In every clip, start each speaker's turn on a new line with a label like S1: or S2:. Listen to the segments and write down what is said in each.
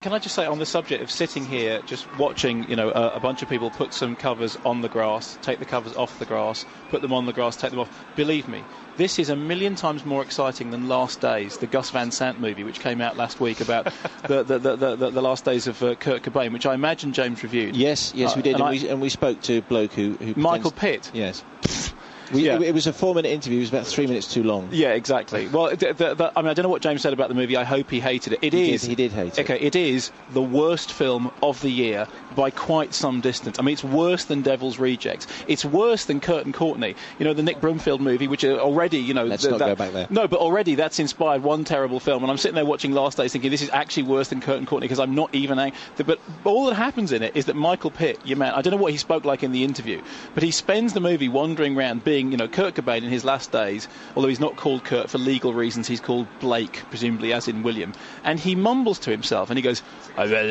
S1: can I just say, on the subject of sitting here, just watching, a bunch of people put some covers on the grass, take the covers off the grass, put them on the grass, take them off. Believe me, this is a million times more exciting than Last Days, the Gus Van Sant movie, which came out last week about the last days of Kurt Cobain, which I imagine James reviewed.
S2: Yes, we did, and we spoke to a bloke who
S1: Michael Pitt.
S2: Yes. It was a 4-minute interview. It was about 3 minutes too long.
S1: Yeah, exactly. Well, I don't know what James said about the movie. I hope he hated it.
S2: He did hate it.
S1: Okay, it is the worst film of the year by quite some distance. I mean, it's worse than Devil's Rejects. It's worse than Kurt and Courtney. The Nick Broomfield movie, which already,
S2: Let's not go back there.
S1: No, but already that's inspired one terrible film. And I'm sitting there watching Last Days thinking, this is actually worse than Kurt and Courtney, because I'm not even... But all that happens in it is that Michael Pitt, your man, I don't know what he spoke like in the interview, but he spends the movie wandering around being, Kurt Cobain in his last days, although he's not called Kurt for legal reasons, he's called Blake, presumably as in William, and he mumbles to himself and he goes, we can
S2: have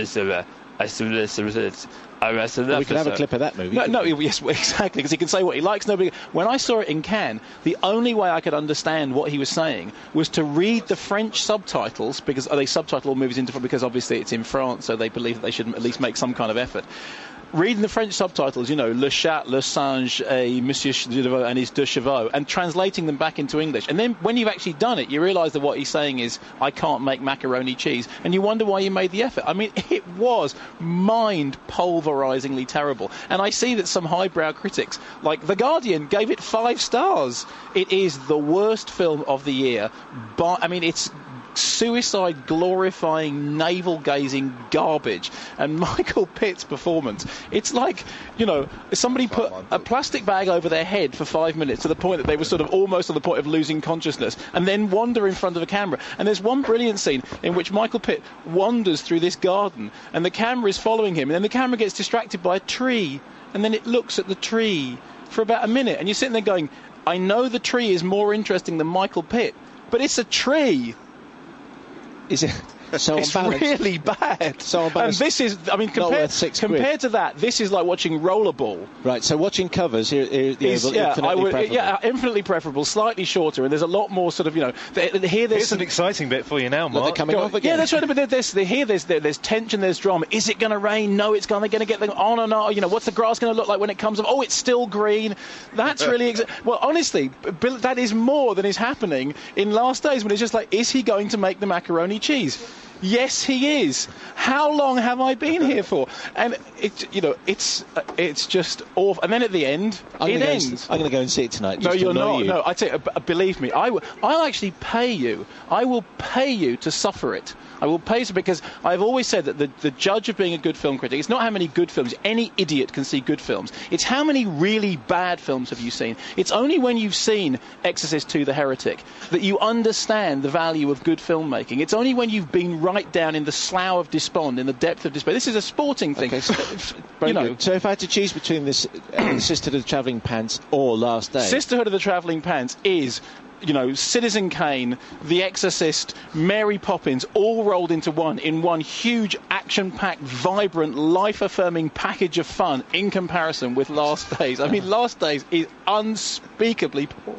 S2: a clip of that movie.
S1: Yes, exactly, because he can say what he likes. When I saw it in Cannes, the only way I could understand what he was saying was to read the French subtitles, because they subtitle all movies into French, because obviously it's in France, so they believe that they should at least make some kind of effort. Reading the French subtitles, Le Chat, Le Singe, et Monsieur Chevaux and his deux chevaux, and translating them back into English. And then when you've actually done it, you realise that what he's saying is, I can't make macaroni cheese. And you wonder why you made the effort. I mean, it was mind-pulverisingly terrible. And I see that some highbrow critics, like The Guardian, gave it 5 stars. It is the worst film of the year. But, I mean, it's suicide glorifying navel gazing garbage, and Michael Pitt's performance, it's like somebody put a plastic bag over their head for 5 minutes to the point that they were sort of almost on the point of losing consciousness, and then wander in front of a camera. And there's one brilliant scene in which Michael Pitt wanders through this garden and the camera is following him, and then the camera gets distracted by a tree, and then it looks at the tree for about a minute, and you're sitting there going, I know the tree is more interesting than Michael Pitt, but it's a tree.
S2: Is it so
S1: it's
S2: unbalanced?
S1: Really bad.
S2: So unbalanced.
S1: And this is, I mean, compared to that, this is like watching rollerball.
S2: Right. So watching covers here is
S1: infinitely preferable. Slightly shorter, and there's a lot more sort of here. There's
S3: an exciting bit for you now, Mark.
S2: They're coming off again.
S1: Yeah, that's right. But there's tension, there's drama. Is it going to rain? No, it's going to get them on and on. What's the grass going to look like when it comes up? Oh, it's still green. That's really well. Honestly, that is more than is happening in Last Days, when it's just like, is he going to make the macaroni cheese? Yes, he is. How long have I been here for? And it's just awful. And then at the end, it ends.
S2: I'm going to go and see it tonight.
S1: No, you're not. No, I tell you, believe me, I'll actually pay you. I will pay you to suffer it. I will pay you, because I've always said that the judge of being a good film critic, it's not how many good films. Any idiot can see good films. It's how many really bad films have you seen. It's only when you've seen Exorcist II: The Heretic that you understand the value of good filmmaking. It's only when you've been right down in the slough of despond, in the depth of despair. This is a sporting thing.
S2: Okay, so if I had to choose between this Sisterhood of the Travelling Pants or Last Day,
S1: Sisterhood of the Travelling Pants is, Citizen Kane, The Exorcist, Mary Poppins, all rolled into one, in one huge, action-packed, vibrant, life-affirming package of fun in comparison with Last Days. I mean, Last Days is unspeakably poor.